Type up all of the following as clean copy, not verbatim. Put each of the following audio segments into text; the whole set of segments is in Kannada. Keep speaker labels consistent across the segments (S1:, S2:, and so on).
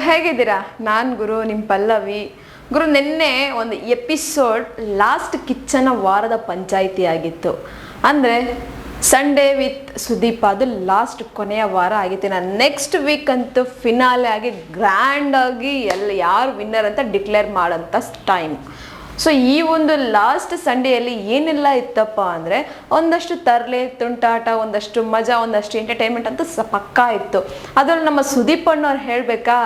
S1: ಹೇಗಿದ್ದೀರಾ? ನಾನು ಗುರು, ನಿಮ್ಮ ಪಲ್ಲವಿ. ಗುರು, ನಿನ್ನೆ ಒಂದು ಎಪಿಸೋಡ್ ಲಾಸ್ಟ್ ಕಿಚ್ಚನ ವಾರದ ಪಂಚಾಯಿತಿ ಆಗಿತ್ತು. ಅಂದರೆ ಸಂಡೇ ವಿತ್ ಸುದೀಪ್ ಅದು ಲಾಸ್ಟ್ ಕೊನೆಯ ವಾರ ಆಗಿತ್ತು. ನಾನು ನೆಕ್ಸ್ಟ್ ವೀಕ್ ಅಂತೂ ಫಿನಾಲೆ ಆಗಿ ಗ್ರ್ಯಾಂಡಾಗಿ ಯಾರು ವಿನ್ನರ್ ಅಂತ ಡಿಕ್ಲೇರ್ ಮಾಡೋಂಥ ಟೈಮ್. ಸೊ ಈ ಒಂದು ಲಾಸ್ಟ್ ಸಂಡೇಯಲ್ಲಿ ಏನೆಲ್ಲ ಇತ್ತಪ್ಪ ಅಂದರೆ ಒಂದಷ್ಟು ತರಲೆ ತುಂಟಾಟ, ಒಂದಷ್ಟು ಮಜಾ, ಒಂದಷ್ಟು ಎಂಟರ್ಟೈನ್ಮೆಂಟ್ ಅಂತ ಪಕ್ಕಾ ಇತ್ತು. ಅದರಲ್ಲಿ ನಮ್ಮ ಸುದೀಪ್ ಅಣ್ಣವ್ರು ಹೇಳಬೇಕಾ,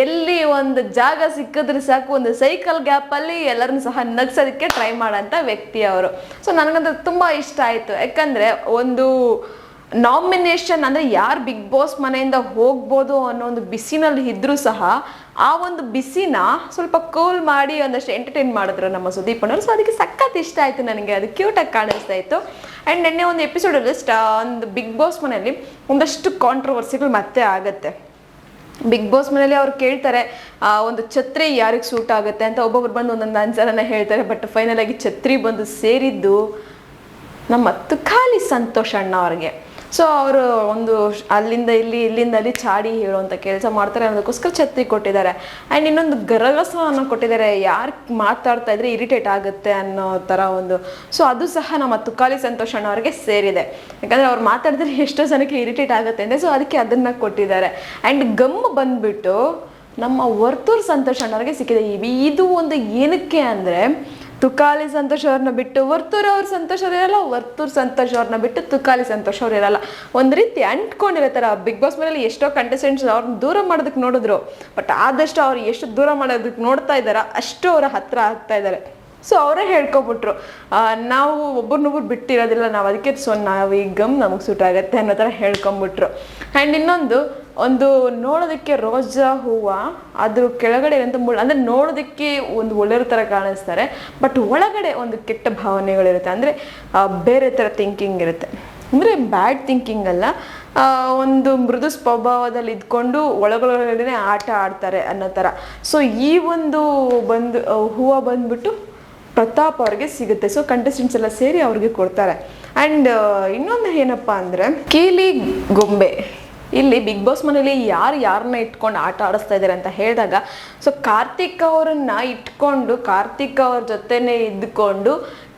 S1: ಎಲ್ಲಿ ಒಂದು ಜಾಗ ಸಿಕ್ಕಿದ್ರೆ ಸಾಕು ಒಂದು ಸೈಕಲ್ ಗ್ಯಾಪಲ್ಲಿ ಎಲ್ಲರನ್ನು ಸಹ ನಗ್ಸೋದಕ್ಕೆ ಟ್ರೈ ಮಾಡೋಂಥ ವ್ಯಕ್ತಿ ಅವರು. ಸೊ ನನಗಂತೂ ತುಂಬ ಇಷ್ಟ ಆಯಿತು. ಯಾಕಂದರೆ ಒಂದು ನಾಮಿನೇಷನ್ ಅಂದರೆ ಯಾರು ಬಿಗ್ ಬಾಸ್ ಮನೆಯಿಂದ ಹೋಗ್ಬೋದು ಅನ್ನೋ ಒಂದು ಬಿಸಿನಲ್ಲಿ ಇದ್ದರೂ ಸಹ ಆ ಒಂದು ಬಿಸಿನ ಸ್ವಲ್ಪ ಕೂಲ್ ಮಾಡಿ ಒಂದಷ್ಟು ಎಂಟರ್ಟೈನ್ ಮಾಡಿದ್ರು ನಮ್ಮ ಸುದೀಪ್ ಅಣ್ಣವರು. ಸೊ ಅದಕ್ಕೆ ಸಖತ್ ಇಷ್ಟ ಆಯಿತು ನನಗೆ, ಅದು ಕ್ಯೂಟಾಗಿ ಕಾಣಿಸ್ತಾ ಇತ್ತು. ಆ್ಯಂಡ್ ನಿನ್ನೆ ಒಂದು ಎಪಿಸೋಡಲ್ಲಿ ಒಂದು ಬಿಗ್ ಬಾಸ್ ಮನೆಯಲ್ಲಿ ಒಂದಷ್ಟು ಕಾಂಟ್ರವರ್ಸಿಗಳು ಮತ್ತೆ ಆಗುತ್ತೆ. ಬಿಗ್ ಬಾಸ್ ಮನೇಲಿ ಅವ್ರು ಕೇಳ್ತಾರೆ ಒಂದು ಛತ್ರಿ ಯಾರಿಗೆ ಸೂಟ್ ಆಗುತ್ತೆ ಅಂತ. ಒಬ್ಬೊಬ್ರು ಬಂದು ಒಂದೊಂದು ಆನ್ಸರನ್ನು ಹೇಳ್ತಾರೆ. ಬಟ್ ಫೈನಲ್ ಆಗಿ ಛತ್ರಿ ಬಂದು ಸೇರಿದ್ದು ನಮ್ಮ ತುಕಾಲಿ ಸಂತೋಷ್ ಅಣ್ಣ ಅವ್ರಿಗೆ. ಸೊ ಅವರು ಒಂದು ಅಲ್ಲಿಂದ ಇಲ್ಲಿ ಇಲ್ಲಿಂದ ಅಲ್ಲಿ ಚಾಡಿ ಹೇಳುವಂಥ ಕೆಲಸ ಮಾಡ್ತಾರೆ ಅನ್ನೋದಕ್ಕೋಸ್ಕರ ಛತ್ರಿ ಕೊಟ್ಟಿದ್ದಾರೆ. ಆ್ಯಂಡ್ ಇನ್ನೊಂದು ಗರಗಸವನ್ನು ಕೊಟ್ಟಿದ್ದಾರೆ, ಯಾರು ಮಾತಾಡ್ತಾ ಇದ್ರೆ ಇರಿಟೇಟ್ ಆಗುತ್ತೆ ಅನ್ನೋ ಥರ ಒಂದು. ಸೊ ಅದು ಸಹ ನಮ್ಮ ತುಕಾಲಿ ಸಂತೋಷ್ ಅಣ್ಣ ಅವ್ರಿಗೆ ಸೇರಿದೆ. ಯಾಕಂದರೆ ಅವ್ರು ಮಾತಾಡಿದ್ರೆ ಎಷ್ಟೋ ಜನಕ್ಕೆ ಇರಿಟೇಟ್ ಆಗುತ್ತೆ ಅಂದರೆ, ಸೊ ಅದಕ್ಕೆ ಅದನ್ನು ಕೊಟ್ಟಿದ್ದಾರೆ. ಆ್ಯಂಡ್ ಗಮ್ ಬಂದುಬಿಟ್ಟು ನಮ್ಮ ವರ್ತೂರ್ ಸಂತೋಷ್ ಅಣ್ಣವ್ರಿಗೆ ಸಿಕ್ಕಿದೆ. ಇದು ಒಂದು ಏನಕ್ಕೆ ಅಂದರೆ, ತುಕಾಲಿ ಸಂತೋಷ್ ಅವ್ರನ್ನ ಬಿಟ್ಟು ವರ್ತೂರ್ ಅವ್ರ ಸಂತೋಷ್ ಅವ್ರು ಇರಲ್ಲ, ವರ್ತೂರ್ ಸಂತೋಷ್ ಅವ್ರನ್ನ ಬಿಟ್ಟು ತುಕಾಲಿ ಸಂತೋಷ್ ಅವ್ರು ಇರಲ್ಲ. ಒಂದು ರೀತಿ ಅಂಟ್ಕೊಂಡಿರೋ ಬಿಗ್ ಬಾಸ್ ಮನೇಲಿ ಎಷ್ಟೋ ಕಂಟೆಸ್ಟೆಂಟ್ಸ್ ಅವ್ರನ್ನ ದೂರ ಮಾಡೋದಕ್ಕೆ ನೋಡಿದ್ರು. ಬಟ್ ಆದಷ್ಟು ಅವ್ರು ಎಷ್ಟು ದೂರ ಮಾಡೋದಕ್ಕೆ ನೋಡ್ತಾ ಇದ್ದಾರ ಅಷ್ಟು ಅವರ ಹತ್ರ ಆಗ್ತಾ ಇದ್ದಾರೆ. ಸೊ ಅವರೇ ಹೇಳ್ಕೊಬಿಟ್ರು, ನಾವು ಒಬ್ಬರನ್ನೊಬ್ರು ಬಿಟ್ಟಿರೋದಿಲ್ಲ, ನಾವು ಅದಕ್ಕೆ ನಾವು ಈ ಗಮ್ ನಮಗೆ ಸೂಟ್ ಆಗುತ್ತೆ ಅನ್ನೋ ಥರ ಹೇಳ್ಕೊಂಬಿಟ್ರು. ಆ್ಯಂಡ್ ಇನ್ನೊಂದು ಒಂದು ನೋಡೋದಕ್ಕೆ ರೋಜಾ ಹೂವು ಅದ್ರ ಕೆಳಗಡೆ ಅಂತ ಅಂದರೆ ನೋಡೋದಕ್ಕೆ ಒಂದು ಒಳ್ಳೆಯ ಥರ ಕಾಣಿಸ್ತಾರೆ, ಬಟ್ ಒಳಗಡೆ ಒಂದು ಕೆಟ್ಟ ಭಾವನೆಗಳಿರುತ್ತೆ. ಅಂದರೆ ಬೇರೆ ಥರ ಥಿಂಕಿಂಗ್ ಇರುತ್ತೆ. ಅಂದರೆ ಬ್ಯಾಡ್ ಥಿಂಕಿಂಗ್ ಅಲ್ಲ, ಒಂದು ಮೃದು ಸ್ವಭಾವದಲ್ಲಿ ಇದ್ಕೊಂಡು ಒಳಗೊಳಗಡೆ ಆಟ ಆಡ್ತಾರೆ ಅನ್ನೋ ಥರ. ಸೊ ಈ ಒಂದು ಹೂವು ಬಂದ್ಬಿಟ್ಟು ಪ್ರತಾಪ್ ಅವ್ರಿಗೆ ಸಿಗುತ್ತೆ. ಸೊ ಕಂಟೆಸ್ಟೆಂಟ್ಸ್ ಎಲ್ಲ ಸೇರಿ ಅವ್ರಿಗೆ ಕೊಡ್ತಾರೆ. ಆ್ಯಂಡ್ ಇನ್ನೊಂದು ಏನಪ್ಪ ಅಂದರೆ, ಕೀಲಿ ಗೊಂಬೆ ಇಲ್ಲಿ ಬಿಗ್ ಬಾಸ್ ಮನೇಲಿ ಯಾರನ್ನ ಇಟ್ಕೊಂಡು ಆಟ ಆಡಿಸ್ತಾ ಇದ್ದಾರೆ ಅಂತ ಹೇಳಿದಾಗ, ಸೊ ಕಾರ್ತಿಕ್ ಅವರನ್ನ ಇಟ್ಕೊಂಡು ಕಾರ್ತಿಕ್ ಅವ್ರ ಜೊತೆನೇ ಇದ್ಕೊಂಡು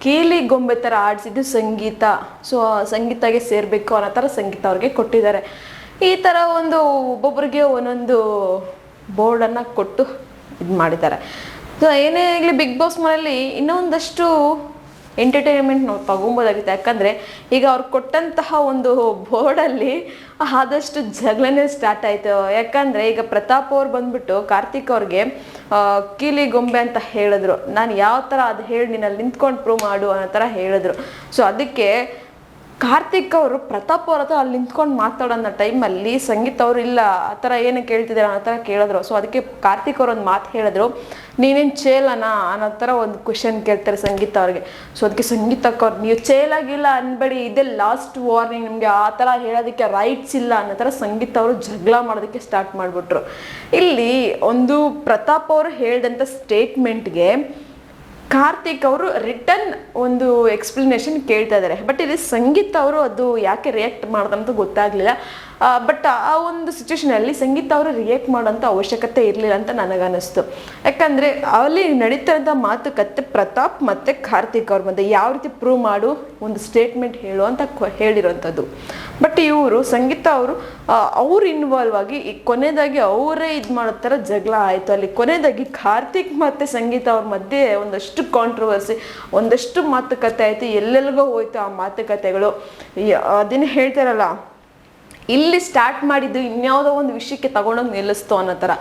S1: ಕೀಲಿ ಗೊಂಬೆ ಥರ ಆಡಿಸಿದ್ದು ಸಂಗೀತ. ಸೊ ಸಂಗೀತಗೆ ಸೇರಬೇಕು ಅನ್ನೋ ಥರ ಸಂಗೀತ ಅವ್ರಿಗೆ ಕೊಟ್ಟಿದ್ದಾರೆ. ಈ ಥರ ಒಂದು ಒಬ್ಬೊಬ್ಬರಿಗೆ ಒಂದೊಂದು ಬೋರ್ಡನ್ನು ಕೊಟ್ಟು ಇದು ಮಾಡಿದ್ದಾರೆ. ಸೊ ಏನೇ ಆಗಲಿ ಬಿಗ್ ಬಾಸ್ ಮನೇಲಿ ಇನ್ನೊಂದಷ್ಟು ಎಂಟರ್ಟೈನ್ಮೆಂಟ್ ನಾವು ತೊಗೊಬೋದಾಗಿತ್ತು. ಯಾಕಂದರೆ ಈಗ ಅವ್ರು ಕೊಟ್ಟಂತಹ ಒಂದು ಬೋರ್ಡಲ್ಲಿ ಆದಷ್ಟು ಜಗಳನೇ ಸ್ಟಾರ್ಟ್ ಆಯಿತು. ಯಾಕಂದರೆ ಈಗ ಪ್ರತಾಪ್ ಅವ್ರು ಬಂದುಬಿಟ್ಟು ಕಾರ್ತಿಕ್ ಅವ್ರಿಗೆ ಕೀಲಿ ಗೊಂಬೆ ಅಂತ ಹೇಳಿದ್ರು. ನಾನು ಯಾವ ಥರ ಅದು ಹೇಳಿ ನೀನಲ್ಲಿ ನಿಂತ್ಕೊಂಡು ಪ್ರೂವ್ ಮಾಡು ಅನ್ನೋ ಥರ ಹೇಳಿದ್ರು. ಸೊ ಅದಕ್ಕೆ ಕಾರ್ತಿಕ್ ಅವರು ಪ್ರತಾಪ್ ಅವ್ರ ಹತ್ರ ಅಲ್ಲಿ ನಿಂತ್ಕೊಂಡು ಮಾತಾಡೋ ಟೈಮಲ್ಲಿ ಸಂಗೀತ ಅವರು ಇಲ್ಲ ಆ ಥರ ಏನು ಕೇಳ್ತಿದ್ದಾರೆ ಅನ್ನೋ ಥರ ಕೇಳಿದ್ರು. ಸೊ ಅದಕ್ಕೆ ಕಾರ್ತಿಕ್ ಅವ್ರು ಒಂದು ಮಾತು ಹೇಳಿದ್ರು, ನೀನೇನು ಚೇಲನಾ ಅನ್ನೋ ಥರ ಒಂದು ಕ್ವೆಶನ್ ಕೇಳ್ತಾರೆ ಸಂಗೀತ ಅವ್ರಿಗೆ. ಸೊ ಅದಕ್ಕೆ ಸಂಗೀತಕ್ಕೆ ಅವ್ರು, ನೀವು ಚೇಲಾಗಿಲ್ಲ ಅನ್ಬೇಡಿ, ಇದೇ ಲಾಸ್ಟ್ ವಾರ್ನಿಂಗ್, ನಿಮಗೆ ಆ ಥರ ಹೇಳೋದಕ್ಕೆ ರೈಟ್ಸ್ ಇಲ್ಲ ಅನ್ನೋ ಥರ ಸಂಗೀತ ಅವರು ಜಗಳ ಮಾಡೋದಕ್ಕೆ ಸ್ಟಾರ್ಟ್ ಮಾಡಿಬಿಟ್ರು. ಇಲ್ಲಿ ಒಂದು ಪ್ರತಾಪ್ ಅವರು ಹೇಳಿದಂಥ ಸ್ಟೇಟ್ಮೆಂಟ್ಗೆ ಕಾರ್ತಿಕ್ ಅವರು ರಿಟರ್ನ್ ಒಂದು ಎಕ್ಸ್ಪ್ಲನೇಷನ್ ಕೇಳ್ತಾ ಇದ್ದಾರೆ. ಬಟ್ ಇಲ್ಲಿ ಸಂಗೀತ ಅವರು ಅದು ಯಾಕೆ ರಿಯಾಕ್ಟ್ ಮಾಡ್ದಂತ ಗೊತ್ತಾಗಲಿಲ್ಲ. ಬಟ್ ಆ ಒಂದು ಸಿಚುವೇಷನಲ್ಲಿ ಸಂಗೀತ ಅವರು ರಿಯಾಕ್ಟ್ ಮಾಡೋಂಥ ಅವಶ್ಯಕತೆ ಇರಲಿಲ್ಲ ಅಂತ ನನಗನ್ನಿಸ್ತು. ಯಾಕಂದರೆ ಅಲ್ಲಿ ನಡೀತಿರೋಂಥ ಮಾತುಕತೆ ಪ್ರತಾಪ್ ಮತ್ತು ಕಾರ್ತಿಕ್ ಅವ್ರ ಮಧ್ಯೆ ಯಾವ ರೀತಿ ಪ್ರೂವ್ ಮಾಡು ಒಂದು ಸ್ಟೇಟ್ಮೆಂಟ್ ಹೇಳು ಅಂತ ಹೇಳಿರೋಂಥದ್ದು. ಬಟ್ ಇವರು ಸಂಗೀತ ಅವರು ಇನ್ವಾಲ್ವ್ ಆಗಿ ಈ ಕೊನೆಯದಾಗಿ ಅವರೇ ಇದು ಮಾಡೋ ಥರ ಜಗಳ ಆಯಿತು. ಅಲ್ಲಿ ಕೊನೆಯದಾಗಿ ಕಾರ್ತಿಕ್ ಮತ್ತು ಸಂಗೀತ ಅವ್ರ ಮಧ್ಯೆ ಒಂದಷ್ಟು ಕಾಂಟ್ರವರ್ಸಿ, ಒಂದಷ್ಟು ಮಾತುಕತೆ ಆಯಿತು. ಎಲ್ಲೆಲ್ಗೋ ಹೋಯ್ತು ಆ ಮಾತುಕತೆಗಳು. ಅದನ್ನು ಹೇಳ್ತಾರಲ್ಲ, ಇಲ್ಲಿ ಸ್ಟಾರ್ಟ್ ಮಾಡಿದ್ದು ಇನ್ಯಾವುದೋ ಒಂದು ವಿಷಯಕ್ಕೆ ತಗೊಂಡೋಗಿ ನಿಲ್ಲಿಸ್ತು ಅನ್ನೋ ಥರ.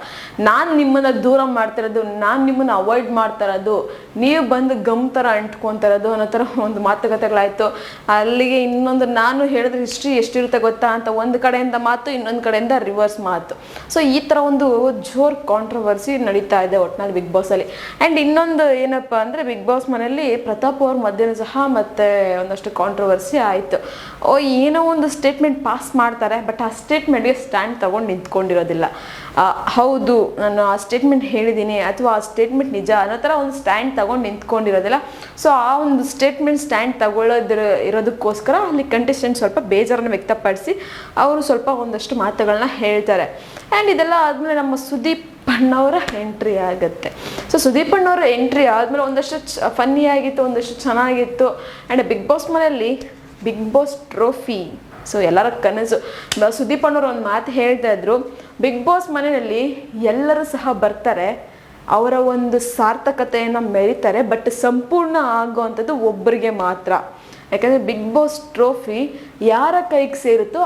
S1: ನಾನು ನಿಮ್ಮನ್ನು ದೂರ ಮಾಡ್ತಿರೋದು, ನಾನು ನಿಮ್ಮನ್ನು ಅವಾಯ್ಡ್ ಮಾಡ್ತಿರೋದು, ನೀವು ಬಂದು ಗಮ್ ಥರ ಅಂಟ್ಕೊತಿರೋದು ಅನ್ನೋ ಥರ ಒಂದು ಮಾತುಕತೆಗಳಾಯಿತು. ಅಲ್ಲಿಗೆ ಇನ್ನೊಂದು ನಾನು ಹೇಳಿದ್ರೆ ಹಿಸ್ಟ್ರಿ ಎಷ್ಟಿರುತ್ತೆ ಗೊತ್ತಾ ಅಂತ ಒಂದು ಕಡೆಯಿಂದ ಮಾತು, ಇನ್ನೊಂದು ಕಡೆಯಿಂದ ರಿವರ್ಸ್ ಮಾತು. ಸೊ ಈ ಥರ ಒಂದು ಜೋರ್ ಕಾಂಟ್ರವರ್ಸಿ ನಡೀತಾ ಇದೆ ಒಟ್ಟಿನಲ್ಲಿ ಬಿಗ್ ಬಾಸಲ್ಲಿ. ಆ್ಯಂಡ್ ಇನ್ನೊಂದು ಏನಪ್ಪ ಅಂದರೆ, ಬಿಗ್ ಬಾಸ್ ಮನೆಯಲ್ಲಿ ಪ್ರತಾಪ್ ಅವ್ರ ಮಧ್ಯೆ ಸಹ ಮತ್ತೆ ಒಂದಷ್ಟು ಕಾಂಟ್ರವರ್ಸಿ ಆಯಿತು. ಏನೋ ಒಂದು ಸ್ಟೇಟ್ಮೆಂಟ್ ಪಾಸ್ ಮಾಡ್ತಾರೆ, ಬಟ್ ಆ ಸ್ಟೇಟ್ಮೆಂಟ್ಗೆ ಸ್ಟ್ಯಾಂಡ್ ತಗೊಂಡು ನಿಂತ್ಕೊಂಡಿರೋದಿಲ್ಲ. ಹೌದು ನಾನು ಆ ಸ್ಟೇಟ್ಮೆಂಟ್ ಹೇಳಿದ್ದೀನಿ ಅಥವಾ ಆ ಸ್ಟೇಟ್ಮೆಂಟ್ ನಿಜ ಅನ್ನೋ ಥರ ಒಂದು ಸ್ಟ್ಯಾಂಡ್ ತಗೊಂಡು ನಿಂತ್ಕೊಂಡಿರೋದಿಲ್ಲ. ಸೊ ಆ ಒಂದು ಸ್ಟೇಟ್ಮೆಂಟ್ ಸ್ಟ್ಯಾಂಡ್ ಇರೋದಕ್ಕೋಸ್ಕರ ಅಲ್ಲಿ ಕಂಟೆಸ್ಟೆಂಟ್ ಸ್ವಲ್ಪ ಬೇಜಾರನ್ನು ವ್ಯಕ್ತಪಡಿಸಿ ಅವರು ಸ್ವಲ್ಪ ಒಂದಷ್ಟು ಮಾತುಗಳನ್ನ ಹೇಳ್ತಾರೆ. ಆ್ಯಂಡ್ ಇದೆಲ್ಲ ಆದಮೇಲೆ ನಮ್ಮ ಸುದೀಪ್ ಅಣ್ಣವರ ಎಂಟ್ರಿ ಆಗುತ್ತೆ. ಸೊ ಸುದೀಪ್ ಅಣ್ಣವರ ಎಂಟ್ರಿ ಆದಮೇಲೆ ಒಂದಷ್ಟು ಫನ್ನಿ ಆಗಿತ್ತು, ಒಂದಷ್ಟು ಚೆನ್ನಾಗಿತ್ತು. ಆ್ಯಂಡ್ ಬಿಗ್ ಬಾಸ್ ಮನೆಯಲ್ಲಿ ಬಿಗ್ ಬಾಸ್ ಟ್ರೋಫಿ ಸೊ ಎಲ್ಲರ ಕನಸು. ಸುದೀಪ್ ಅಣ್ಣವ್ರು ಒಂದು ಮಾತು ಹೇಳ್ತಾ ಇದ್ರು, ಬಿಗ್ ಬಾಸ್ ಮನೆಯಲ್ಲಿ ಎಲ್ಲರೂ ಸಹ ಬರ್ತಾರೆ, ಅವರ ಒಂದು ಸಾರ್ಥಕತೆಯನ್ನು ಮೆರೀತಾರೆ, ಬಟ್ ಸಂಪೂರ್ಣ ಆಗುವಂಥದ್ದು ಒಬ್ಬರಿಗೆ ಮಾತ್ರ. ಯಾಕಂದರೆ ಬಿಗ್ ಬಾಸ್ ಟ್ರೋಫಿ ಯಾರ ಕೈಗೆ ಸೇರುತ್ತೋ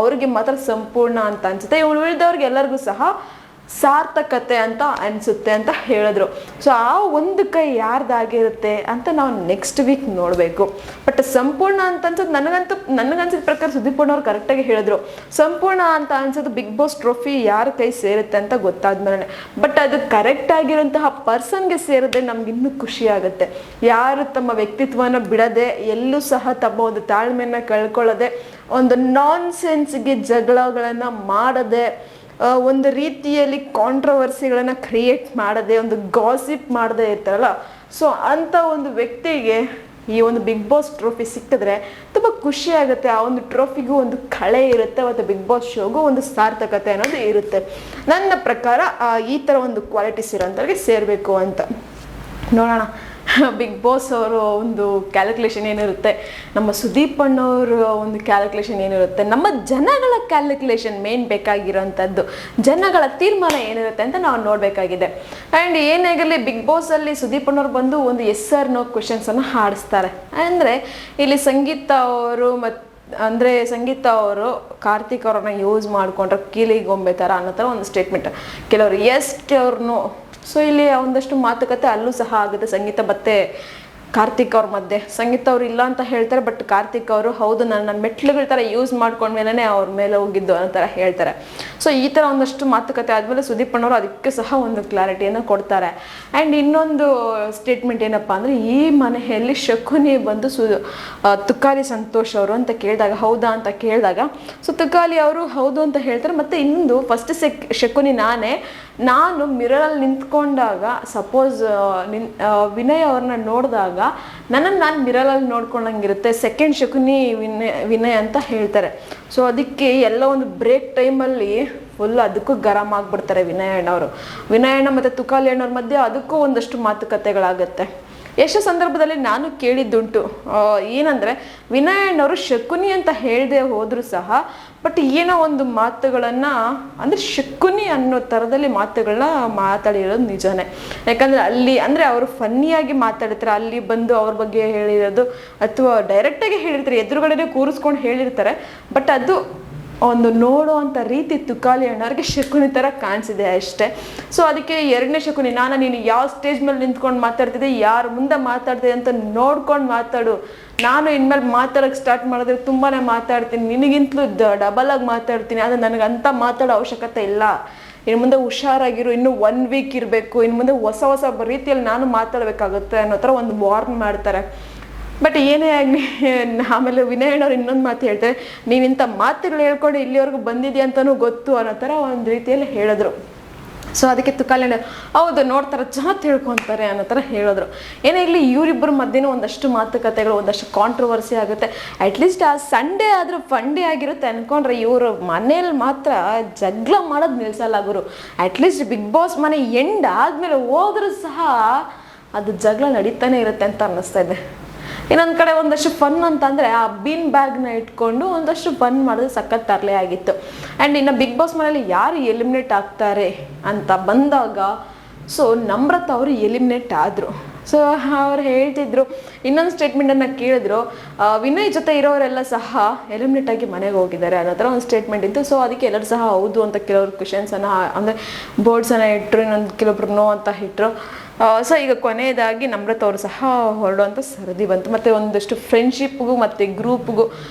S1: ಅವ್ರಿಗೆ ಮಾತ್ರ ಸಂಪೂರ್ಣ ಅಂತ ಅನಿಸುತ್ತೆ. ಉಳಿದವ್ರಿಗೆ ಎಲ್ಲರಿಗೂ ಸಹ ಸಾರ್ಥಕತೆ ಅಂತ ಅನಿಸುತ್ತೆ ಅಂತ ಹೇಳಿದ್ರು. ಸೊ ಆ ಒಂದು ಕೈ ಯಾರ್ದಾಗಿರುತ್ತೆ ಅಂತ ನಾವು ನೆಕ್ಸ್ಟ್ ವೀಕ್ ನೋಡಬೇಕು. ಬಟ್ ಸಂಪೂರ್ಣ ಅಂತ ಅನ್ಸೋದು ನನಗನ್ಸಿದ ಪ್ರಕಾರ ಸುದೀಪ್ ಅಣ್ಣವ್ರು ಕರೆಕ್ಟಾಗಿ ಹೇಳಿದ್ರು, ಸಂಪೂರ್ಣ ಅಂತ ಅನ್ಸೋದು ಬಿಗ್ ಬಾಸ್ ಟ್ರೋಫಿ ಯಾರ ಕೈ ಸೇರುತ್ತೆ ಅಂತ ಗೊತ್ತಾದ್ಮೇಲೆ. ಬಟ್ ಅದು ಕರೆಕ್ಟ್ ಆಗಿರೋಂತಹ ಪರ್ಸನ್ಗೆ ಸೇರಿದ್ರೆ ನಮ್ಗೆ ಇನ್ನೂ ಖುಷಿ ಆಗುತ್ತೆ. ಯಾರು ತಮ್ಮ ವ್ಯಕ್ತಿತ್ವನ ಬಿಡದೆ, ಎಲ್ಲೂ ಸಹ ತಮ್ಮ ಒಂದು ತಾಳ್ಮೆಯನ್ನು ಕಳ್ಕೊಳ್ಳದೆ, ಒಂದು ನಾನ್ ಸೆನ್ಸ್ಗೆ ಜಗಳಗಳನ್ನು ಮಾಡದೆ, ಒಂದು ರೀತಿಯಲ್ಲಿ ಕಾಂಟ್ರವರ್ಸಿಗಳನ್ನು ಕ್ರಿಯೇಟ್ ಮಾಡದೆ, ಒಂದು ಗಾಸಿಪ್ ಮಾಡದೆ ಇರ್ತಾರಲ್ಲ, ಸೊ ಅಂಥ ಒಂದು ವ್ಯಕ್ತಿಗೆ ಈ ಒಂದು ಬಿಗ್ ಬಾಸ್ ಟ್ರೋಫಿ ಸಿಕ್ಕಿದ್ರೆ ತುಂಬ ಖುಷಿ ಆಗುತ್ತೆ. ಆ ಒಂದು ಟ್ರೋಫಿಗೂ ಒಂದು ಕಳೆ ಇರುತ್ತೆ ಮತ್ತು ಬಿಗ್ ಬಾಸ್ ಶೋಗೂ ಒಂದು ಸಾರ್ಥಕತೆ ಅನ್ನೋದು ಇರುತ್ತೆ. ನನ್ನ ಪ್ರಕಾರ ಈ ಥರ ಒಂದು ಕ್ವಾಲಿಟೀಸ್ ಇರೋಂಥವ್ರಿಗೆ ಸೇರಬೇಕು ಅಂತ. ನೋಡೋಣ ಬಿಗ್ ಬಾಸ್ ಅವರ ಒಂದು ಕ್ಯಾಲ್ಕುಲೇಷನ್ ಏನಿರುತ್ತೆ, ನಮ್ಮ ಸುದೀಪ್ ಅಣ್ಣವ್ರ ಒಂದು ಕ್ಯಾಲ್ಕುಲೇಷನ್ ಏನಿರುತ್ತೆ, ನಮ್ಮ ಜನಗಳ ಕ್ಯಾಲ್ಕುಲೇಷನ್ ಮೇನ್ ಬೇಕಾಗಿರೋಂಥದ್ದು, ಜನಗಳ ತೀರ್ಮಾನ ಏನಿರುತ್ತೆ ಅಂತ ನಾವು ನೋಡಬೇಕಾಗಿದೆ. ಆ್ಯಂಡ್ ಏನಾಗಲಿ ಬಿಗ್ ಬಾಸಲ್ಲಿ ಸುದೀಪ್ ಅಣ್ಣವ್ರು ಬಂದು ಒಂದು ಎಸ್ ಆರ್ ನೋ ಕ್ವೆಶನ್ಸನ್ನು ಹಾಡಿಸ್ತಾರೆ. ಅಂದರೆ ಇಲ್ಲಿ ಸಂಗೀತ ಅವರು ಕಾರ್ತಿಕ್ ಅವ್ರನ್ನ ಯೂಸ್ ಮಾಡಿಕೊಂಡ್ರೆ ಕೀಲಿಗೊಂಬೆ ಥರ ಅನ್ನೋ ಥರ ಒಂದು ಸ್ಟೇಟ್ಮೆಂಟ್, ಕೆಲವರು ಎಸ್ ಅವ್ರನ್ನೂ. ಸೊ ಇಲ್ಲಿ ಒಂದಷ್ಟು ಮಾತುಕತೆ ಅಲ್ಲೂ ಸಹ ಆಗುತ್ತೆ ಸಂಗೀತ ಮತ್ತೆ ಕಾರ್ತಿಕ್ ಅವ್ರ ಮಧ್ಯೆ. ಸಂಗೀತ ಅವ್ರು ಇಲ್ಲ ಅಂತ ಹೇಳ್ತಾರೆ, ಬಟ್ ಕಾರ್ತಿಕ್ ಅವರು ಹೌದು ನನ್ನ ಮೆಟ್ಲುಗಳ ಥರ ಯೂಸ್ ಮಾಡ್ಕೊಂಡ್ಮೇಲೆ ಅವ್ರ ಮೇಲೆ ಹೋಗಿದ್ದು ಅನ್ನೋ ಥರ ಹೇಳ್ತಾರೆ. ಸೊ ಈ ಥರ ಒಂದಷ್ಟು ಮಾತುಕತೆ ಆದಮೇಲೆ ಸುದೀಪ್ ಅಣ್ಣವರು ಅದಕ್ಕೆ ಸಹ ಒಂದು ಕ್ಲಾರಿಟಿಯನ್ನು ಕೊಡ್ತಾರೆ. ಆ್ಯಂಡ್ ಇನ್ನೊಂದು ಸ್ಟೇಟ್ಮೆಂಟ್ ಏನಪ್ಪ ಅಂದರೆ, ಈ ಮನೆಯಲ್ಲಿ ಶಕುನಿ ಬಂದು ತುಕಾಲಿ ಸಂತೋಷ್ ಅವರು ಅಂತ ಕೇಳಿದಾಗ, ಹೌದಾ ಅಂತ ಕೇಳಿದಾಗ ಸೊ ತುಕಾಲಿ ಅವರು ಹೌದು ಅಂತ ಹೇಳ್ತಾರೆ. ಮತ್ತು ಇನ್ನೊಂದು ಫಸ್ಟ್ ಶಕುನಿ ನಾನು ಮಿರರಲ್ಲಿ ನಿಂತ್ಕೊಂಡಾಗ ಸಪೋಸ್ ವಿನಯ್ ಅವ್ರನ್ನ ನೋಡಿದಾಗ ನನ್ನನ್ನು ನಾನು ಮಿರರಲ್ಲಿ ನೋಡ್ಕೊಂಡಂಗಿರುತ್ತೆ, ಸೆಕೆಂಡ್ ಶಕುನಿ ವಿನಯ್ ಅಂತ ಹೇಳ್ತಾರೆ. ಸೊ ಅದಕ್ಕೆ ಎಲ್ಲ ಒಂದು ಬ್ರೇಕ್ ಟೈಮಲ್ಲಿ ಫುಲ್ ಅದಕ್ಕೂ ಗರಂ ಆಗಿಬಿಡ್ತಾರೆ ವಿನಯ್ ಅಣ್ಣ ಮತ್ತು ತುಕಾಲಿ ಅಣ್ಣವ್ರ ಮಧ್ಯೆ ಅದಕ್ಕೂ ಒಂದಷ್ಟು ಮಾತುಕತೆಗಳಾಗುತ್ತೆ. ಎಷ್ಟು ಸಂದರ್ಭದಲ್ಲಿ ನಾನು ಕೇಳಿದ್ದುಂಟು, ಏನಂದರೆ ವಿನಯ್ ಅಣ್ಣವರು ಶಕುನಿ ಅಂತ ಹೇಳದೆ ಹೋದರೂ ಸಹ ಬಟ್ ಏನೋ ಒಂದು ಮಾತುಗಳನ್ನು ಅಂದರೆ ಶಕುನಿ ಅನ್ನೋ ಥರದಲ್ಲಿ ಮಾತುಗಳನ್ನ ಮಾತಾಡಿರೋದು ನಿಜನೇ. ಯಾಕಂದರೆ ಅಲ್ಲಿ ಅಂದರೆ ಅವರು ಫನ್ನಿಯಾಗಿ ಮಾತಾಡ್ತಾರೆ, ಅಲ್ಲಿ ಬಂದು ಅವ್ರ ಬಗ್ಗೆ ಹೇಳಿರೋದು ಅಥವಾ ಡೈರೆಕ್ಟಾಗಿ ಹೇಳಿರ್ತಾರೆ, ಎದುರುಗಡೆ ಕೂರಿಸ್ಕೊಂಡು ಹೇಳಿರ್ತಾರೆ. ಬಟ್ ಅದು ಒಂದು ನೋಡೋ ಅಂಥ ರೀತಿ ತುಕಾಲಿ ಅಣ್ಣವ್ರಿಗೆ ಶಕುನಿ ಥರ ಕಾಣಿಸಿದೆ ಅಷ್ಟೇ. ಸೊ ಅದಕ್ಕೆ ಎರಡನೇ ಶಕುನಿ, ನೀನು ಯಾವ ಸ್ಟೇಜ್ ಮೇಲೆ ನಿಂತ್ಕೊಂಡು ಮಾತಾಡ್ತಿದ್ದೆ, ಯಾರು ಮುಂದೆ ಮಾತಾಡ್ತಿದ್ದೆ ಅಂತ ನೋಡ್ಕೊಂಡು ಮಾತಾಡು. ನಾನು ಇನ್ಮೇಲೆ ಮಾತಾಡೋಕ್ಕೆ ಸ್ಟಾರ್ಟ್ ಮಾಡಿದ್ರೆ ತುಂಬಾ ಮಾತಾಡ್ತೀನಿ, ನಿನಗಿಂತಲೂ ಡಬಲಾಗಿ ಮಾತಾಡ್ತೀನಿ, ಆದರೆ ನನಗೆ ಅಂಥ ಮಾತಾಡೋ ಅವಶ್ಯಕತೆ ಇಲ್ಲ. ಇನ್ನು ಮುಂದೆ ಹುಷಾರಾಗಿರು, ಇನ್ನೂ 1 ವೀಕ್ ಇರಬೇಕು, ಇನ್ನು ಮುಂದೆ ಹೊಸ ರೀತಿಯಲ್ಲಿ ನಾನು ಮಾತಾಡಬೇಕಾಗುತ್ತೆ ಅನ್ನೋ ಥರ ಒಂದು ವಾರ್ನ್ ಮಾಡ್ತಾರೆ. ಬಟ್ ಏನೇ ಆಗಲಿ ಆಮೇಲೆ ವಿನಯ್ ಅಣ್ಣವ್ರು ಇನ್ನೊಂದು ಮಾತು ಹೇಳ್ತಾರೆ, ನೀನು ಇಂಥ ಮಾತುಗಳು ಹೇಳ್ಕೊಂಡು ಇಲ್ಲಿವರೆಗೂ ಬಂದಿದೆಯಾ ಅಂತಲೂ ಗೊತ್ತು ಅನ್ನೋ ಥರ ಒಂದು ರೀತಿಯಲ್ಲಿ ಹೇಳಿದ್ರು. ಸೊ ಅದಕ್ಕೆ ತುಕಾಲಿ ಅಣ್ಣ ಹೌದು ನೋಡ್ತಾರೆ, ಜನ ತಿಳ್ಕೊತಾರೆ ಅನ್ನೋ ಥರ ಹೇಳಿದ್ರು. ಏನೇ ಆಗಲಿ ಇವರಿಬ್ಬರ ಮಧ್ಯೆನೂ ಒಂದಷ್ಟು ಮಾತುಕತೆಗಳು, ಒಂದಷ್ಟು ಕಾಂಟ್ರವರ್ಸಿ ಆಗುತ್ತೆ. ಅಟ್ಲೀಸ್ಟ್ ಆ ಸಂಡೇ ಆದರೂ ಫಂಡೇ ಆಗಿರುತ್ತೆ ಅಂದ್ಕೊಂಡ್ರೆ ಇವರು ಮನೇಲಿ ಮಾತ್ರ ಜಗಳ ಮಾಡೋದು ನಿಲ್ಸಲ್ಲ ಗುರು. ಅಟ್ಲೀಸ್ಟ್ ಬಿಗ್ ಬಾಸ್ ಮನೆ ಎಂಡ್ ಆದಮೇಲೆ ಹೋದ್ರೂ ಸಹ ಅದು ಜಗಳ ನಡೀತಾನೆ ಇರುತ್ತೆ ಅಂತ ಅನ್ನಿಸ್ತಾ ಇದೆ. ಇನ್ನೊಂದು ಕಡೆ ಒಂದಷ್ಟು ಫನ್ ಅಂತಂದರೆ ಆ ಬೀನ್ ಬ್ಯಾಗ್ನ ಇಟ್ಕೊಂಡು ಒಂದಷ್ಟು ಫನ್ ಮಾಡಿದ್ರೆ ಸಖತ್ ತರಲೆ ಆಗಿತ್ತು. ಆ್ಯಂಡ್ ಇನ್ನು ಬಿಗ್ ಬಾಸ್ ಮನೇಲಿ ಯಾರು ಎಲಿಮಿನೇಟ್ ಆಗ್ತಾರೆ ಅಂತ ಬಂದಾಗ ಸೊ ನಮ್ರತ ಅವರು ಎಲಿಮಿನೇಟ್ ಆದರು. ಸೊ ಅವ್ರು ಹೇಳ್ತಿದ್ರು, ಇನ್ನೊಂದು ಸ್ಟೇಟ್ಮೆಂಟನ್ನು ಕೇಳಿದ್ರು, ವಿನಯ್ ಜೊತೆ ಇರೋರೆಲ್ಲ ಸಹ ಎಲಿಮಿನೇಟ್ ಆಗಿ ಮನೆಗೆ ಹೋಗಿದ್ದಾರೆ ಅನ್ನೋ ಥರ ಒಂದು ಸ್ಟೇಟ್ಮೆಂಟ್ ಇತ್ತು. ಸೊ ಅದಕ್ಕೆ ಎಲ್ಲರೂ ಸಹ ಹೌದು ಅಂತ ಕೆಲವರು ಕ್ವೆಶನ್ಸನ್ನು ಅಂದರೆ ಬೋರ್ಡ್ಸನ್ನು ಇಟ್ಟರು, ಇನ್ನೊಂದು ಕೆಲವೊಬ್ರು ನೋ ಅಂತ ಇಟ್ಟರು. ಸೊ ಈಗ ಕೊನೆಯದಾಗಿ ನಮ್ರತ ಅವರು ಸಹ ಹೊರಡುವಂಥ ಸರದಿ ಬಂತು. ಮತ್ತು ಒಂದಷ್ಟು ಫ್ರೆಂಡ್ಶಿಪ್ಗೂ ಮತ್ತು ಗ್ರೂಪ್ಗೂ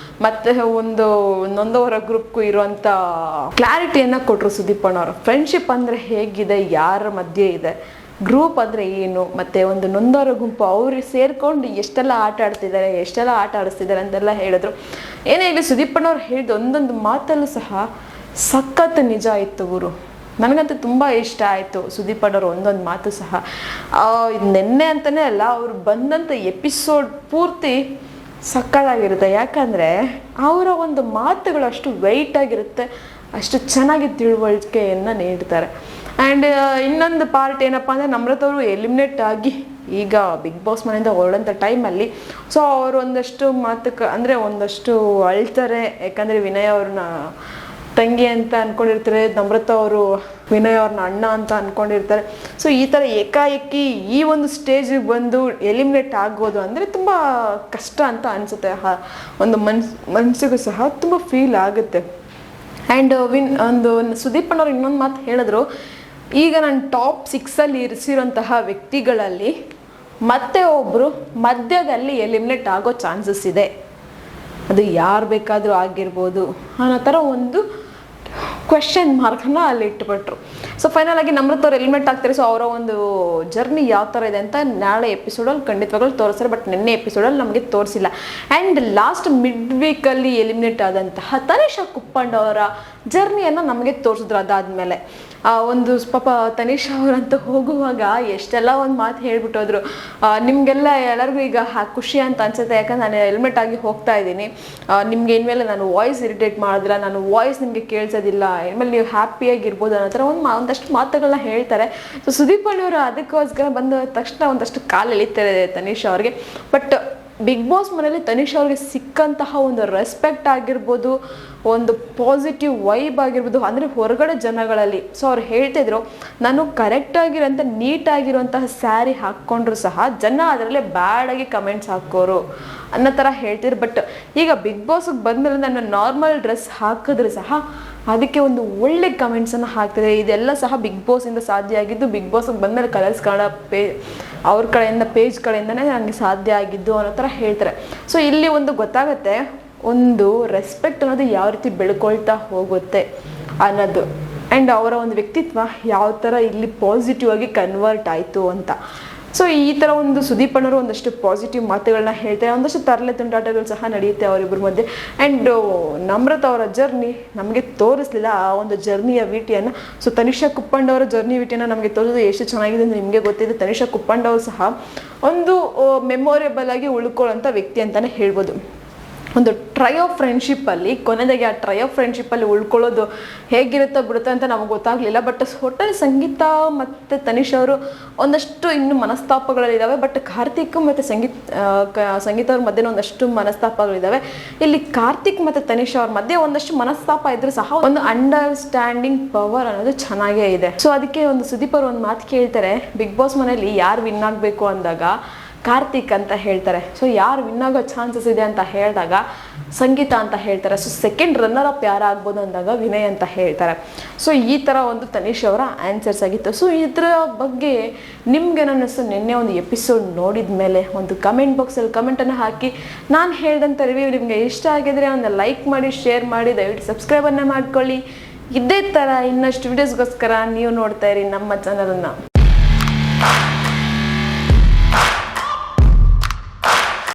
S1: ಮತ್ತು ನೊಂದವರ ಗ್ರೂಪ್ಗೂ ಇರುವಂಥ ಕ್ಲಾರಿಟಿಯನ್ನು ಕೊಟ್ಟರು ಸುದೀಪ್ ಅಣ್ಣವರು. ಫ್ರೆಂಡ್ಶಿಪ್ ಅಂದರೆ ಹೇಗಿದೆ, ಯಾರ ಮಧ್ಯೆ ಇದೆ, ಗ್ರೂಪ್ ಅಂದರೆ ಏನು, ಮತ್ತು ಒಂದು ನೊಂದವರ ಗುಂಪು ಅವರು ಸೇರಿಕೊಂಡು ಎಷ್ಟೆಲ್ಲ ಆಟ ಆಡ್ತಿದ್ದಾರೆ, ಎಷ್ಟೆಲ್ಲ ಆಟ ಆಡಿಸ್ತಿದ್ದಾರೆ ಅಂತೆಲ್ಲ ಹೇಳಿದ್ರು. ಏನೇ ಇಲ್ಲಿ ಸುದೀಪಣ್ಣವ್ರು ಹೇಳಿದ ಒಂದೊಂದು ಮಾತಲ್ಲೂ ಸಹ ಸಖತ್ ನಿಜ ಇತ್ತು ಗುರು. ನನಗಂತೂ ತುಂಬ ಇಷ್ಟ ಆಯಿತು ಸುದೀಪಣ್ಣವ್ರು ಒಂದೊಂದು ಮಾತು ಸಹ. ನಿನ್ನೆ ಅಂತಲೇ ಅಲ್ಲ, ಅವ್ರು ಬಂದಂಥ ಎಪಿಸೋಡ್ ಪೂರ್ತಿ ಸಕ್ಕತ್ತಾಗಿರುತ್ತೆ. ಯಾಕಂದರೆ ಅವರ ಒಂದು ಮಾತುಗಳು ಅಷ್ಟು ವೆಯ್ಟ್ ಆಗಿರುತ್ತೆ, ಅಷ್ಟು ಚೆನ್ನಾಗಿ ತಿಳುವಳಿಕೆಯನ್ನು ನೀಡ್ತಾರೆ. ಆ್ಯಂಡ್ ಇನ್ನೊಂದು ಪಾರ್ಟ್ ಏನಪ್ಪ ಅಂದರೆ, ನಮ್ರತ್ ಅವರು ಎಲಿಮಿನೇಟ್ ಆಗಿ ಈಗ ಬಿಗ್ ಬಾಸ್ ಮನೆಯಿಂದ ಹೊರಡೋಂಥ ಟೈಮಲ್ಲಿ ಸೊ ಅವರು ಒಂದಷ್ಟು ಅಂದರೆ ಒಂದಷ್ಟು ಅಳ್ತಾರೆ. ಯಾಕಂದರೆ ವಿನಯ್ ಅವ್ರನ್ನ ತಂಗಿ ಅಂತ ಅಂದ್ಕೊಂಡಿರ್ತಾರೆ, ನಮ್ರತ ಅವರು ವಿನಯ್ ಅವ್ರನ್ನ ಅಣ್ಣ ಅಂತ ಅಂದ್ಕೊಂಡಿರ್ತಾರೆ. ಸೊ ಈ ಥರ ಏಕಾಏಕಿ ಈ ಒಂದು ಸ್ಟೇಜಿಗೆ ಬಂದು ಎಲಿಮಿನೇಟ್ ಆಗ್ಬೋದು ಅಂದರೆ ತುಂಬ ಕಷ್ಟ ಅಂತ ಅನಿಸುತ್ತೆ. ಒಂದು ಮನಸ್ಸಿಗೂ ಸಹ ತುಂಬ ಫೀಲ್ ಆಗುತ್ತೆ. ಆ್ಯಂಡ್ ಸುದೀಪಣ್ಣವ್ರು ಇನ್ನೊಂದು ಮಾತು ಹೇಳಿದ್ರು, ಈಗ ನಾನು ಟಾಪ್ 6 ಇರಿಸಿರೋಂತಹ ವ್ಯಕ್ತಿಗಳಲ್ಲಿ ಮತ್ತೆ ಒಬ್ಬರು ಮಧ್ಯದಲ್ಲಿ ಎಲಿಮಿನೇಟ್ ಆಗೋ ಚಾನ್ಸಸ್ ಇದೆ, ಅದು ಯಾರು ಬೇಕಾದರೂ ಆಗಿರ್ಬೋದು ಅನ್ನೋ ಥರ ಒಂದು ಕ್ವೆಶ್ಚನ್ ಮಾರ್ಕನ್ನ ಅಲ್ಲಿ ಇಟ್ಬಿಟ್ರು. ಸೊ ಫೈನಲ್ ಆಗಿ ನಮ್ರತ್ ಅವ್ರು ಎಲಿಮಿನೇಟ್ ಆಗ್ತಾರೆ. ಸೊ ಅವರ ಒಂದು ಜರ್ನಿ ಯಾವ ಥರ ಇದೆ ಅಂತ ನಾಳೆ ಎಪಿಸೋಡಲ್ಲಿ ಖಂಡಿತವಾಗ್ಲೂ ತೋರಿಸ್ತಾರೆ, ಬಟ್ ನಿನ್ನೆ ಎಪಿಸೋಡಲ್ಲಿ ನಮಗೆ ತೋರಿಸಿಲ್ಲ. ಆ್ಯಂಡ್ ಲಾಸ್ಟ್ ಮಿಡ್ ವೀಕಲ್ಲಿ ಎಲಿಮಿನೇಟ್ ಆದಂತಹ ತನಿಷಾ ಕುಪ್ಪಂಡ್ ಅವರ ಜರ್ನಿಯನ್ನು ನಮಗೆ ತೋರಿಸಿದ್ರು. ಅದಾದಮೇಲೆ ಒಂದು ಪಾಪ ತನಿಷಾ ಅವರಂತೂ ಹೋಗುವಾಗ ಎಷ್ಟೆಲ್ಲ ಒಂದು ಮಾತು ಹೇಳ್ಬಿಟ್ಟೋದ್ರು, ನಿಮಗೆಲ್ಲ ಎಲ್ಲರಿಗೂ ಈಗ ಖುಷಿ ಅಂತ ಅನ್ಸುತ್ತೆ, ಯಾಕಂದ್ರೆ ನಾನು ಹೆಲ್ಮೆಟ್ ಆಗಿ ಹೋಗ್ತಾ ಇದ್ದೀನಿ, ನಿಮ್ಗೆ ಇನ್ಮೇಲೆ ನಾನು ವಾಯ್ಸ್ ಇರಿಟೇಟ್ ಮಾಡಿದ್ರೆ ನಾನು ವಾಯ್ಸ್ ನಿಮಗೆ ಕೇಳಿಸೋದಿಲ್ಲ, ಇನ್ಮೇಲೆ ನೀವು ಹ್ಯಾಪಿಯಾಗಿರ್ಬೋದು ಅನ್ನೋ ಥರ ಒಂದಷ್ಟು ಮಾತುಗಳನ್ನ ಹೇಳ್ತಾರೆ. ಸೊ ಸುದೀಪ್ ಅವರು ಅದಕ್ಕೋಸ್ಕರ ಬಂದ ತಕ್ಷಣ ಒಂದಷ್ಟು ಕಾಲು ಎಳಿತಾರೆ ತನಿಷಾ ಅವ್ರಿಗೆ. ಬಟ್ ಬಿಗ್ ಬಾಸ್ ಮನೇಲಿ ತನಿಷಾ ಅವ್ರಿಗೆ ಸಿಕ್ಕಂತಹ ಒಂದು ರೆಸ್ಪೆಕ್ಟ್ ಆಗಿರ್ಬೋದು, ಒಂದು ಪಾಸಿಟಿವ್ ವೈಬ್ ಆಗಿರ್ಬೋದು, ಅಂದರೆ ಹೊರಗಡೆ ಜನಗಳಲ್ಲಿ. ಸೊ ಅವ್ರು ಹೇಳ್ತಿದ್ರು, ನಾನು ಕರೆಕ್ಟಾಗಿರೋಂಥ ನೀಟಾಗಿರುವಂತಹ ಸ್ಯಾರಿ ಹಾಕ್ಕೊಂಡ್ರು ಸಹ ಜನ ಅದರಲ್ಲೇ ಬ್ಯಾಡಾಗಿ ಕಮೆಂಟ್ಸ್ ಹಾಕೋರು ಅನ್ನೋ ಥರ ಹೇಳ್ತಿದ್ರು. ಬಟ್ ಈಗ ಬಿಗ್ ಬಾಸ್ಗೆ ಬಂದಮೇಲೆ ನಾನು ನಾರ್ಮಲ್ ಡ್ರೆಸ್ ಹಾಕಿದ್ರು ಸಹ ಅದಕ್ಕೆ ಒಂದು ಒಳ್ಳೆ ಕಮೆಂಟ್ಸನ್ನು ಹಾಕ್ತಿದೆ. ಇದೆಲ್ಲ ಸಹ ಬಿಗ್ ಬಾಸಿಂದ ಸಾಧ್ಯ ಆಗಿದ್ದು, ಬಿಗ್ ಬಾಸ್ಗೆ ಬಂದಮೇಲೆ ಕಲರ್ಸ್ ಕನ್ನಡ ಅವ್ರ ಕಡೆಯಿಂದ ಪೇಜ್ ಕಡೆಯಿಂದನೇ ನನಗೆ ಸಾಧ್ಯ ಆಗಿದ್ದು ಅನ್ನೋ ಥರ ಹೇಳ್ತಾರೆ. ಸೊ ಇಲ್ಲಿ ಒಂದು ಗೊತ್ತಾಗುತ್ತೆ, ಒಂದು ರೆಸ್ಪೆಕ್ಟ್ ಅನ್ನೋದು ಯಾವ ರೀತಿ ಬೆಳ್ಕೊಳ್ತಾ ಹೋಗುತ್ತೆ ಅನ್ನೋದು, ಆ್ಯಂಡ್ ಅವರ ಒಂದು ವ್ಯಕ್ತಿತ್ವ ಯಾವ ಥರ ಇಲ್ಲಿ ಪಾಸಿಟಿವ್ ಆಗಿ ಕನ್ವರ್ಟ್ ಆಯಿತು ಅಂತ. ಸೊ ಈ ಥರ ಒಂದು ಸುದೀಪ್ ಅಣ್ಣವರು ಒಂದಷ್ಟು ಪಾಸಿಟಿವ್ ಮಾತುಗಳನ್ನ ಹೇಳ್ತಾರೆ, ಒಂದಷ್ಟು ತರಲೆ ತುಂಟಾಟಗಳು ಸಹ ನಡೆಯುತ್ತೆ ಅವರಿಬ್ಬರ ಮಧ್ಯೆ. ಆ್ಯಂಡ್ ನಮ್ರತ್ ಅವರ ಜರ್ನಿ ನಮಗೆ ತೋರಿಸ್ಲಿಲ್ಲ ಆ ಒಂದು ಜರ್ನಿಯ ವಿಟಿಯನ್ನು. ಸೊ ತನಿಷಾ ಕುಪ್ಪಂಡ್ ಅವರ ಜರ್ನಿ ವಿಟಿಯನ್ನು ನಮಗೆ ತೋರಿಸೋದು ಎಷ್ಟು ಚೆನ್ನಾಗಿದೆ ಅಂತ ನಿಮಗೆ ಗೊತ್ತಿದೆ. ತನಿಷಾ ಕುಪ್ಪಂಡ್ ಅವರು ಸಹ ಒಂದು ಮೆಮೊರೇಬಲ್ ಆಗಿ ಉಳ್ಕೊಳ್ಳೋಂಥ ವ್ಯಕ್ತಿ ಅಂತಲೇ ಹೇಳ್ಬೋದು. ಒಂದು ಟ್ರೈ ಆಫ್ ಫ್ರೆಂಡ್ಶಿಪ್ಪಲ್ಲಿ ಕೊನೆದಾಗಿ ಆ ಟ್ರೈ ಆಫ್ ಫ್ರೆಂಡ್ಶಿಪ್ಪಲ್ಲಿ ಉಳ್ಕೊಳ್ಳೋದು ಹೇಗಿರುತ್ತೋ ಬಿಡುತ್ತೆ ಅಂತ ನಮಗೆ ಗೊತ್ತಾಗಲಿಲ್ಲ. ಬಟ್ ಒಟ್ಟಲ್ಲಿ ಸಂಗೀತ ಮತ್ತು ತನಿಷ್ ಅವರು ಒಂದಷ್ಟು ಇನ್ನೂ ಮನಸ್ತಾಪಗಳಿದ್ದಾವೆ. ಬಟ್ ಕಾರ್ತಿಕ್ ಮತ್ತು ಸಂಗೀತ ಅವ್ರ ಮಧ್ಯೆ ಒಂದಷ್ಟು ಮನಸ್ತಾಪಗಳಿದ್ದಾವೆ. ಇಲ್ಲಿ ಕಾರ್ತಿಕ್ ಮತ್ತು ತನಿಷ್ ಅವ್ರ ಮಧ್ಯೆ ಒಂದಷ್ಟು ಮನಸ್ತಾಪ ಇದ್ರೂ ಸಹ ಒಂದು ಅಂಡರ್ಸ್ಟ್ಯಾಂಡಿಂಗ್ ಪವರ್ ಅನ್ನೋದು ಚೆನ್ನಾಗೇ ಇದೆ. ಸೊ ಅದಕ್ಕೆ ಒಂದು ಸುದೀಪ್ ಅವರು ಒಂದು ಮಾತು ಕೇಳ್ತಾರೆ, ಬಿಗ್ ಬಾಸ್ ಮನೆಯಲ್ಲಿ ಯಾರು ವಿನ್ ಆಗಬೇಕು ಅಂದಾಗ ಕಾರ್ತಿಕ್ ಅಂತ ಹೇಳ್ತಾರೆ. ಸೊ ಯಾರು ವಿನ್ ಆಗೋ ಚಾನ್ಸಸ್ ಇದೆ ಅಂತ ಹೇಳಿದಾಗ ಸಂಗೀತ ಅಂತ ಹೇಳ್ತಾರೆ. ಸೊ ಸೆಕೆಂಡ್ ರನ್ನರ್ ಅಪ್ ಯಾರು ಆಗ್ಬೋದು ಅಂದಾಗ ವಿನಯ್ ಅಂತ ಹೇಳ್ತಾರೆ. ಸೊ ಈ ಥರ ಒಂದು ತನಿಷ್ ಅವರ ಆನ್ಸರ್ಸ್ ಆಗಿತ್ತು. ಸೊ ಇದರ ಬಗ್ಗೆ ನಿಮ್ಗೇನಿಸ್ತು? ನಿನ್ನೆ ಒಂದು ಎಪಿಸೋಡ್ ನೋಡಿದ ಮೇಲೆ ಒಂದು ಕಮೆಂಟ್ ಬಾಕ್ಸಲ್ಲಿ ಕಮೆಂಟನ್ನು ಹಾಕಿ. ನಾನು ಹೇಳಿದಂಥ ರಿವ್ಯೂ ನಿಮಗೆ ಇಷ್ಟ ಆಗಿದ್ರೆ ಒಂದು ಲೈಕ್ ಮಾಡಿ, ಶೇರ್ ಮಾಡಿ, ದಯವಿಟ್ಟು ಸಬ್ಸ್ಕ್ರೈಬನ್ನು ಮಾಡ್ಕೊಳ್ಳಿ. ಇದೇ ಥರ ಇನ್ನಷ್ಟು ವಿಡಿಯೋಸ್ಗೋಸ್ಕರ ನೀವು ನೋಡ್ತಾ ಇರಿ ನಮ್ಮ ಚಾನಲನ್ನು.